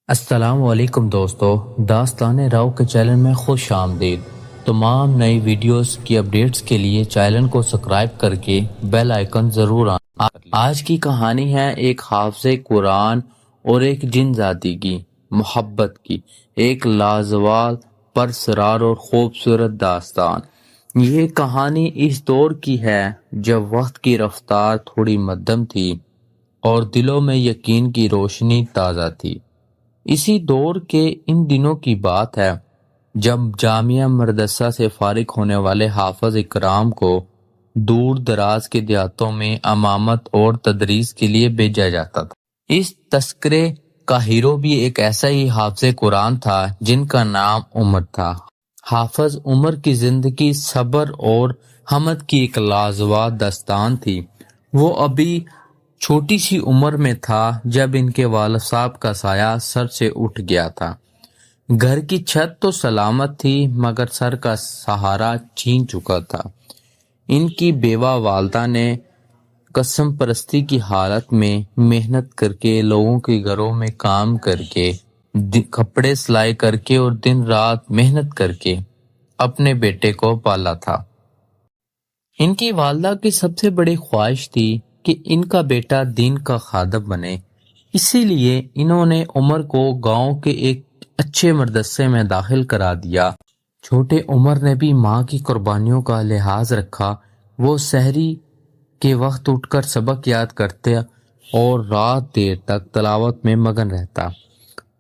السلام علیکم دوستو، داستان راؤ کے چینل میں خوش آمدید۔ تمام نئی ویڈیوز کی اپڈیٹس کے لیے چینل کو سبسکرائب کر کے بیل آئیکن ضرور آج کی کہانی ہے ایک حافظ قرآن اور ایک جن زادی کی محبت کی ایک لازوال پرسرار اور خوبصورت داستان۔ یہ کہانی اس دور کی ہے جب وقت کی رفتار تھوڑی مدھم تھی اور دلوں میں یقین کی روشنی تازہ تھی۔ اسی دور کے ان دنوں کی بات ہے جب جامعہ مدرسہ سے فارغ ہونے والے حافظ اکرام کو دور دراز کے دیہاتوں میں امامت اور تدریس کے لیے بھیجا جاتا تھا۔ اس تذکرے کا ہیرو بھی ایک ایسا ہی حافظ قرآن تھا جن کا نام عمر تھا۔ حافظ عمر کی زندگی صبر اور حمد کی ایک لاجواب داستان تھی۔ وہ ابھی چھوٹی سی عمر میں تھا جب ان کے والد صاحب کا سایہ سر سے اٹھ گیا تھا۔ گھر کی چھت تو سلامت تھی مگر سر کا سہارا چھین چکا تھا۔ ان کی بیوہ والدہ نے قسم پرستی کی حالت میں محنت کر کے لوگوں کے گھروں میں کام کر کے کپڑے سلائی کر کے اور دن رات محنت کر کے اپنے بیٹے کو پالا تھا۔ ان کی والدہ کی سب سے بڑی خواہش تھی کہ ان کا بیٹا دین کا خادم بنے، اسی لیے انہوں نے عمر کو گاؤں کے ایک اچھے مدرسے میں داخل کرا دیا۔ چھوٹے عمر نے بھی ماں کی قربانیوں کا لحاظ رکھا۔ وہ سحری کے وقت اٹھ کر سبق یاد کرتے اور رات دیر تک تلاوت میں مگن رہتا۔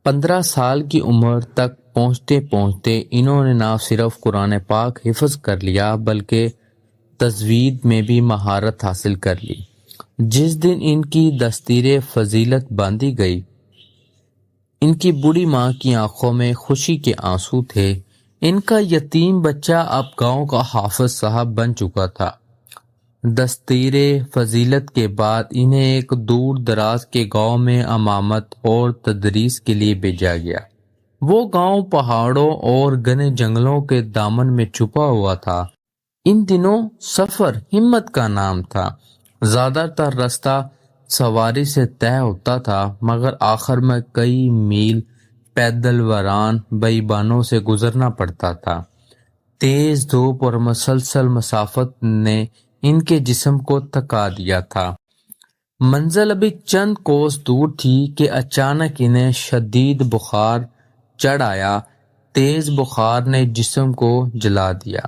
15 سال کی عمر تک پہنچتے پہنچتے انہوں نے نہ صرف قرآن پاک حفظ کر لیا بلکہ تجوید میں بھی مہارت حاصل کر لی۔ جس دن ان کی دستور فضیلت باندھی گئی، ان کی بوڑھی ماں کی آنکھوں میں خوشی کے آنسو تھے۔ ان کا یتیم بچہ اب گاؤں کا حافظ صاحب بن چکا تھا۔ دستور فضیلت کے بعد انہیں ایک دور دراز کے گاؤں میں امامت اور تدریس کے لیے بھیجا گیا۔ وہ گاؤں پہاڑوں اور گھنے جنگلوں کے دامن میں چھپا ہوا تھا۔ ان دنوں سفر ہمت کا نام تھا۔ زیادہ تر راستہ سواری سے طے ہوتا تھا مگر آخر میں کئی میل پیدل ویران بیابانوں سے گزرنا پڑتا تھا۔ تیز دھوپ اور مسلسل مسافت نے ان کے جسم کو تھکا دیا تھا۔ منزل ابھی چند کوس دور تھی کہ اچانک انہیں شدید بخار چڑھ آیا۔ تیز بخار نے جسم کو جلا دیا،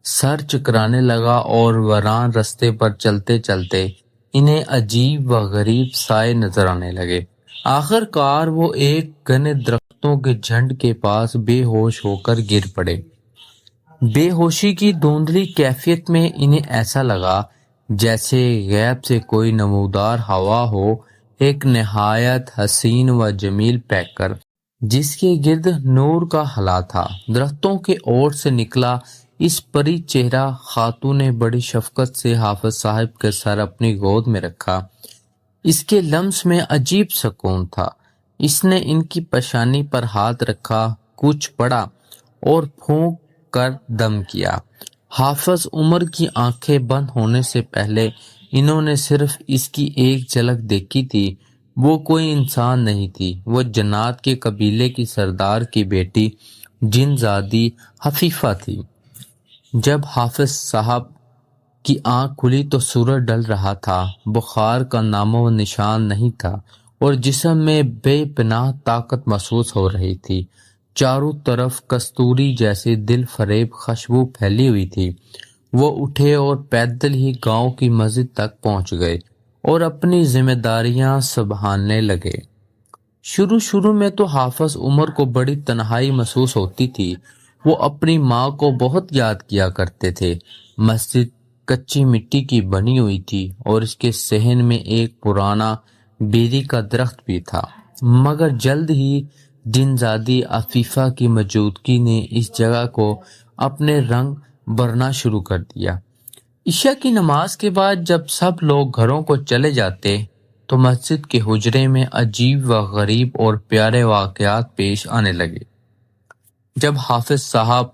سر چکرانے لگا اور ویران رستے پر چلتے چلتے انہیں عجیب و غریب سائے نظر آنے لگے۔ آخر کار وہ ایک گھنے درختوں کے جھنڈ کے پاس بے ہوش ہو کر گر پڑے۔ بے ہوشی کی دھندلی کیفیت میں انہیں ایسا لگا جیسے غیب سے کوئی نمودار ہوا ہو، ایک نہایت حسین و جمیل پیکر جس کے گرد نور کا ہلا تھا۔ درختوں کے اوٹ سے نکلا اس پری چہرہ خاتون نے بڑی شفقت سے حافظ صاحب کے سر اپنی گود میں رکھا۔ اس کے لمس میں عجیب سکون تھا۔ اس نے ان کی پیشانی پر ہاتھ رکھا، کچھ پڑھا اور پھونک کر دم کیا۔ حافظ عمر کی آنکھیں بند ہونے سے پہلے انہوں نے صرف اس کی ایک جھلک دیکھی تھی۔ وہ کوئی انسان نہیں تھی، وہ جنات کے قبیلے کی سردار کی بیٹی جن زادی حفیفہ تھی۔ جب حافظ صاحب کی آنکھ کھلی تو سورج ڈل رہا تھا، بخار کا نام و نشان نہیں تھا اور جسم میں بے پناہ طاقت محسوس ہو رہی تھی۔ چاروں طرف کستوری جیسی دل فریب خوشبو پھیلی ہوئی تھی۔ وہ اٹھے اور پیدل ہی گاؤں کی مسجد تک پہنچ گئے اور اپنی ذمہ داریاں سنبھالنے لگے۔ شروع میں تو حافظ عمر کو بڑی تنہائی محسوس ہوتی تھی۔ وہ اپنی ماں کو بہت یاد کیا کرتے تھے۔ مسجد کچی مٹی کی بنی ہوئی تھی اور اس کے صحن میں ایک پرانا بیری کا درخت بھی تھا، مگر جلد ہی جن زادی عفیفہ کی موجودگی نے اس جگہ کو اپنے رنگ بھرنا شروع کر دیا۔ عشاء کی نماز کے بعد جب سب لوگ گھروں کو چلے جاتے تو مسجد کے حجرے میں عجیب و غریب اور پیارے واقعات پیش آنے لگے۔ جب حافظ صاحب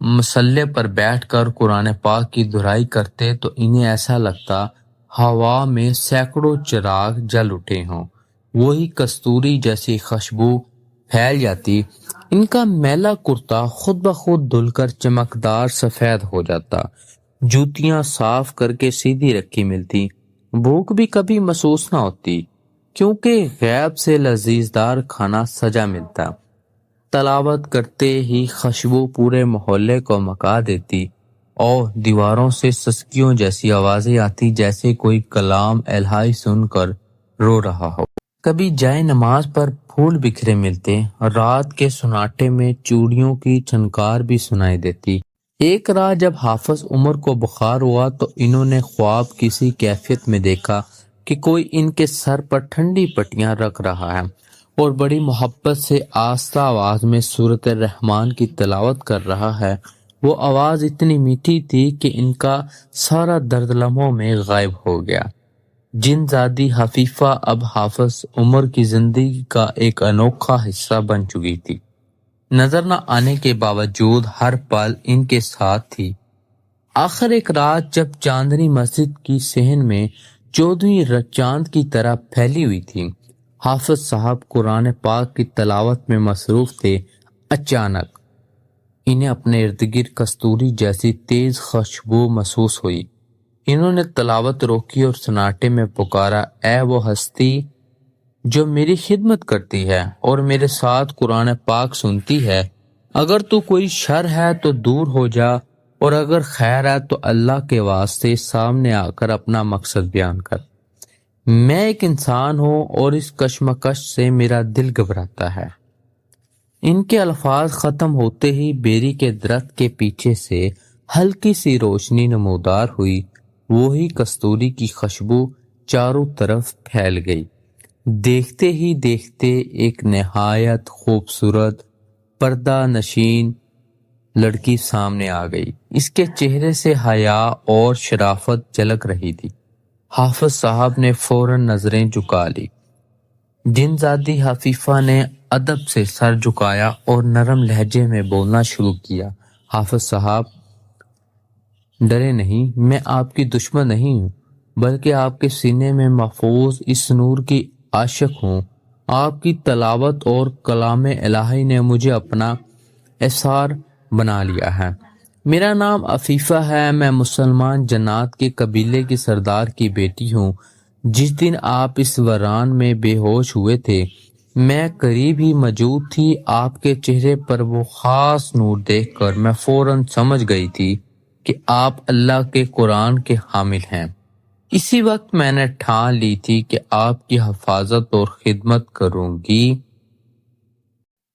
مصلی پر بیٹھ کر قرآن پاک کی دہرائی کرتے تو انہیں ایسا لگتا ہوا میں سینکڑوں چراغ جل اٹھے ہوں۔ وہی کستوری جیسی خوشبو پھیل جاتی، ان کا میلا کرتا خود بخود دھل کر چمکدار سفید ہو جاتا، جوتیاں صاف کر کے سیدھی رکھی ملتی، بھوک بھی کبھی محسوس نہ ہوتی کیونکہ غیب سے لذیذدار کھانا سجا ملتا۔ تلاوت کرتے ہی خوشبو پورے محلے کو مکا دیتی اور دیواروں سے سسکیوں جیسی آوازیں آتی جیسے کوئی کلام الہی سن کر رو رہا ہو۔ کبھی جائے نماز پر پھول بکھرے ملتے، رات کے سناٹے میں چوڑیوں کی چھنکار بھی سنائی دیتی۔ ایک رات جب حافظ عمر کو بخار ہوا تو انہوں نے خواب کسی کیفیت میں دیکھا کہ کوئی ان کے سر پر ٹھنڈی پٹیاں رکھ رہا ہے اور بڑی محبت سے آہستہ آواز میں سورۃ الرحمن کی تلاوت کر رہا ہے۔ وہ آواز اتنی میٹھی تھی کہ ان کا سارا درد لمحوں میں غائب ہو گیا۔ جن زادی حفیفہ اب حافظ عمر کی زندگی کا ایک انوکھا حصہ بن چکی تھی، نظر نہ آنے کے باوجود ہر پل ان کے ساتھ تھی۔ آخر ایک رات جب چاندنی مسجد کی صحن میں 14ویں چاند کی طرح پھیلی ہوئی تھی، حافظ صاحب قرآن پاک کی تلاوت میں مصروف تھے، اچانک انہیں اپنے ارد گرد کستوری جیسی تیز خوشبو محسوس ہوئی۔ انہوں نے تلاوت روکی اور سناٹے میں پکارا، اے وہ ہستی جو میری خدمت کرتی ہے اور میرے ساتھ قرآن پاک سنتی ہے، اگر تو کوئی شر ہے تو دور ہو جا اور اگر خیر ہے تو اللہ کے واسطے سامنے آ کر اپنا مقصد بیان کر۔ میں ایک انسان ہوں اور اس کشمکش سے میرا دل گھبراتا ہے۔ ان کے الفاظ ختم ہوتے ہی بیری کے درخت کے پیچھے سے ہلکی سی روشنی نمودار ہوئی، وہی کستوری کی خوشبو چاروں طرف پھیل گئی۔ دیکھتے ہی دیکھتے ایک نہایت خوبصورت پردہ نشین لڑکی سامنے آ گئی۔ اس کے چہرے سے حیا اور شرافت جھلک رہی تھی۔ حافظ صاحب نے فوراً نظریں جھکا لی۔ جن زادی حفیفہ نے ادب سے سر جھکایا اور نرم لہجے میں بولنا شروع کیا، حافظ صاحب ڈرے نہیں، میں آپ کی دشمن نہیں ہوں بلکہ آپ کے سینے میں محفوظ اس نور کی عاشق ہوں۔ آپ کی تلاوت اور کلام الہی نے مجھے اپنا اسار بنا لیا ہے۔ میرا نام عفیفہ ہے، میں مسلمان جنات کے قبیلے کی سردار کی بیٹی ہوں۔ جس دن آپ اس ویران میں بے ہوش ہوئے تھے، میں قریب ہی موجود تھی۔ آپ کے چہرے پر وہ خاص نور دیکھ کر میں فوراً سمجھ گئی تھی کہ آپ اللہ کے قرآن کے حامل ہیں۔ اسی وقت میں نے ٹھان لی تھی کہ آپ کی حفاظت اور خدمت کروں گی۔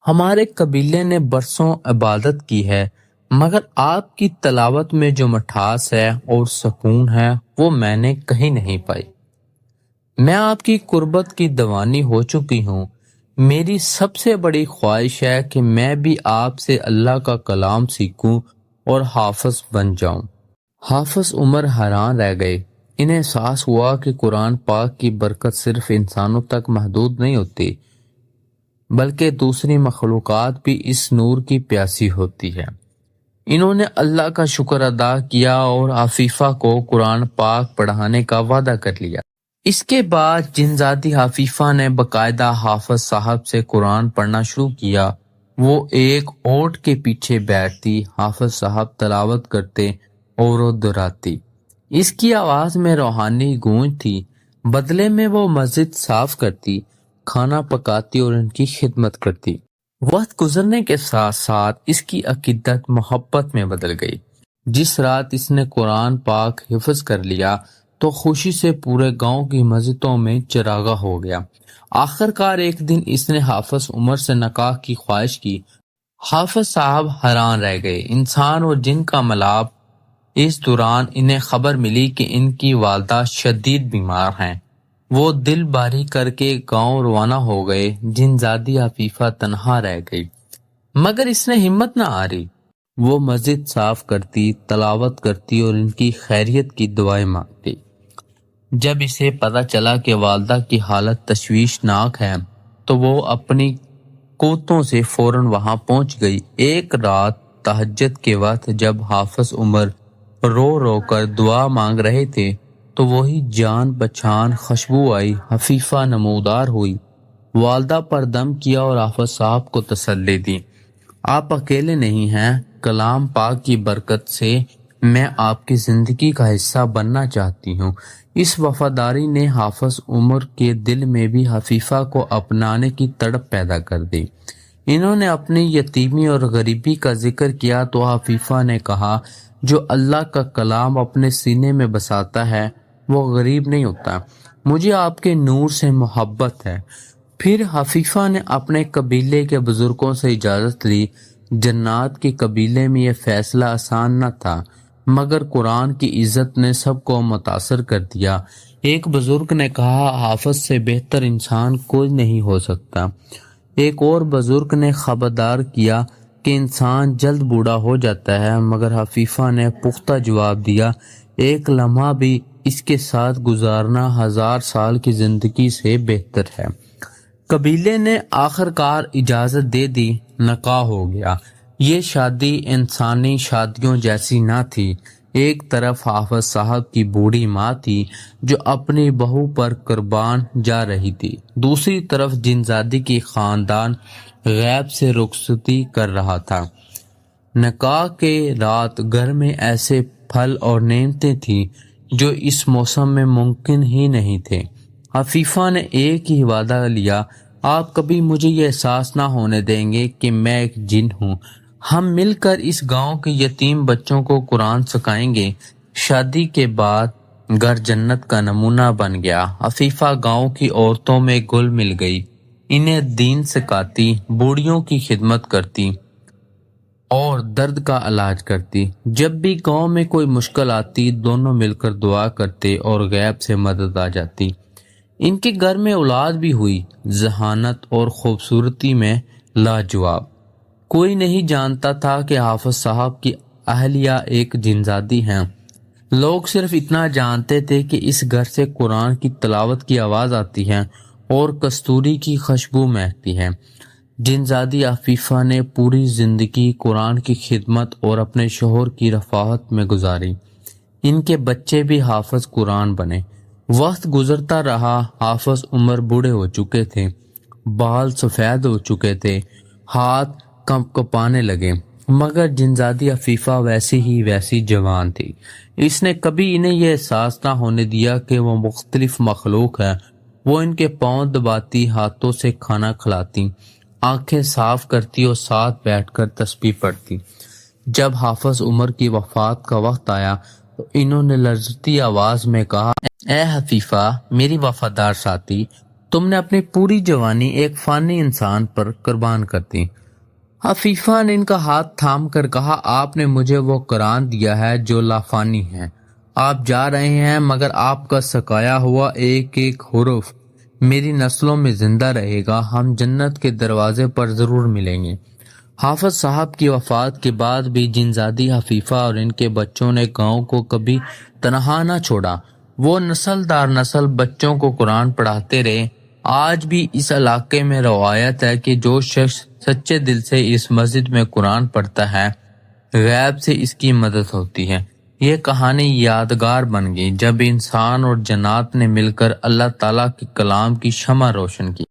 ہمارے قبیلے نے برسوں عبادت کی ہے، مگر آپ کی تلاوت میں جو مٹھاس ہے اور سکون ہے وہ میں نے کہیں نہیں پائی۔ میں آپ کی قربت کی دیوانی ہو چکی ہوں۔ میری سب سے بڑی خواہش ہے کہ میں بھی آپ سے اللہ کا کلام سیکھوں اور حافظ بن جاؤں۔ حافظ عمر حیران رہ گئے۔ انہیں احساس ہوا کہ قرآن پاک کی برکت صرف انسانوں تک محدود نہیں ہوتی بلکہ دوسری مخلوقات بھی اس نور کی پیاسی ہوتی ہے۔ انہوں نے اللہ کا شکر ادا کیا اور عفیفہ کو قرآن پاک پڑھانے کا وعدہ کر لیا۔ اس کے بعد جنزادی حفیفہ نے باقاعدہ حافظ صاحب سے قرآن پڑھنا شروع کیا۔ وہ ایک اونٹ کے پیچھے بیٹھتی، حافظ صاحب تلاوت کرتے اور وہ دہراتی۔ اس کی آواز میں روحانی گونج تھی۔ بدلے میں وہ مسجد صاف کرتی، کھانا پکاتی اور ان کی خدمت کرتی۔ وقت گزرنے کے ساتھ ساتھ اس کی عقیدت محبت میں بدل گئی۔ جس رات اس نے قرآن پاک حفظ کر لیا تو خوشی سے پورے گاؤں کی مسجدوں میں چراغاں ہو گیا۔ آخر کار ایک دن اس نے حافظ عمر سے نکاح کی خواہش کی۔ حافظ صاحب حیران رہ گئے۔ انسان اور جن کا ملاپ۔ اس دوران انہیں خبر ملی کہ ان کی والدہ شدید بیمار ہیں۔ وہ دل باری کر کے گاؤں روانہ ہو گئے۔ جنزادی عفیفہ تنہا رہ گئی، مگر اس نے ہمت نہ ہاری۔ وہ مسجد صاف کرتی، تلاوت کرتی اور ان کی خیریت کی دعائیں مانگتی۔ جب اسے پتہ چلا کہ والدہ کی حالت تشویشناک ہے تو وہ اپنی قوتوں سے فوراً وہاں پہنچ گئی۔ ایک رات تہجد کے وقت جب حافظ عمر رو رو کر دعا مانگ رہے تھے تو وہی جان پہچان خوشبو آئی، حفیفہ نمودار ہوئی۔ والدہ پر دم کیا اور حافظ صاحب کو تسلی دی۔ آپ اکیلے نہیں ہیں، کلام پاک کی برکت سے میں آپ کی زندگی کا حصہ بننا چاہتی ہوں۔ اس وفاداری نے حافظ عمر کے دل میں بھی حفیفہ کو اپنانے کی تڑپ پیدا کر دی۔ انہوں نے اپنی یتیمی اور غریبی کا ذکر کیا تو حفیفہ نے کہا، جو اللہ کا کلام اپنے سینے میں بساتا ہے وہ غریب نہیں ہوتا، مجھے آپ کے نور سے محبت ہے۔ پھر حفیفہ نے اپنے قبیلے کے بزرگوں سے اجازت لی۔ جنات کے قبیلے میں یہ فیصلہ آسان نہ تھا، مگر قرآن کی عزت نے سب کو متاثر کر دیا۔ ایک بزرگ نے کہا، حافظ سے بہتر انسان کوئی نہیں ہو سکتا۔ ایک اور بزرگ نے خبردار کیا کہ انسان جلد بوڑھا ہو جاتا ہے، مگر حفیفہ نے پختہ جواب دیا، ایک لمحہ بھی اس کے ساتھ گزارنا 1000 سال کی زندگی سے بہتر ہے۔ قبیلے نے آخر کار اجازت دے دی، نکاح ہو گیا۔ یہ شادی انسانی شادیوں جیسی نہ تھی۔ ایک طرف حافظ صاحب کی بوڑھی ماں تھی جو اپنی بہو پر قربان جا رہی تھی، دوسری طرف جنزادی کی خاندان غیب سے رخصتی کر رہا تھا۔ نکاح کے رات گھر میں ایسے پھل اور نعمتیں تھیں جو اس موسم میں ممکن ہی نہیں تھے۔ حفیفہ نے ایک ہی وعدہ لیا، آپ کبھی مجھے یہ احساس نہ ہونے دیں گے کہ میں ایک جن ہوں۔ ہم مل کر اس گاؤں کے یتیم بچوں کو قرآن سکھائیں گے۔ شادی کے بعد گھر جنت کا نمونہ بن گیا۔ حفیفہ گاؤں کی عورتوں میں گل مل گئی، انہیں دین سکھاتی، بوڑھیوں کی خدمت کرتی اور درد کا علاج کرتی۔ جب بھی گاؤں میں کوئی مشکل آتی، دونوں مل کر دعا کرتے اور غیب سے مدد آ جاتی۔ ان کے گھر میں اولاد بھی ہوئی، ذہانت اور خوبصورتی میں لاجواب۔ کوئی نہیں جانتا تھا کہ حافظ صاحب کی اہلیہ ایک جنزادی ہیں۔ لوگ صرف اتنا جانتے تھے کہ اس گھر سے قرآن کی تلاوت کی آواز آتی ہے اور کستوری کی خوشبو مہکتی ہے۔ جنزادی عفیفہ نے پوری زندگی قرآن کی خدمت اور اپنے شوہر کی رفاقت میں گزاری۔ ان کے بچے بھی حافظ قرآن بنے۔ وقت گزرتا رہا، حافظ عمر بوڑھے ہو چکے تھے، بال سفید ہو چکے تھے، ہاتھ کپانے لگے، مگر جنزادی عفیفہ ویسی جوان تھی۔ اس نے کبھی انہیں یہ احساس نہ ہونے دیا کہ وہ مختلف مخلوق ہے۔ وہ ان کے پاؤں دباتی، ہاتھوں سے کھانا کھلاتی، آنکھیں صاف کرتی اور ساتھ بیٹھ کر تسبیح پڑھتی۔ جب حافظ عمر کی وفات کا وقت آیا تو انہوں نے لرزتی آواز میں کہا، اے حفیفہ، میری وفادار ساتھی، تم نے اپنی پوری جوانی ایک فانی انسان پر قربان کر دی۔ حفیفہ نے ان کا ہاتھ تھام کر کہا، آپ نے مجھے وہ قرآن دیا ہے جو لافانی ہے۔ آپ جا رہے ہیں، مگر آپ کا سکایا ہوا ایک ایک حرف میری نسلوں میں زندہ رہے گا۔ ہم جنت کے دروازے پر ضرور ملیں گے۔ حافظ صاحب کی وفات کے بعد بھی جنزادی حفیفہ اور ان کے بچوں نے گاؤں کو کبھی تنہا نہ چھوڑا۔ وہ نسل در نسل بچوں کو قرآن پڑھاتے رہے۔ آج بھی اس علاقے میں روایت ہے کہ جو شخص سچے دل سے اس مسجد میں قرآن پڑھتا ہے، غیب سے اس کی مدد ہوتی ہے۔ یہ کہانی یادگار بن گئی جب انسان اور جنات نے مل کر اللہ تعالیٰ کے کلام کی شمع روشن کی۔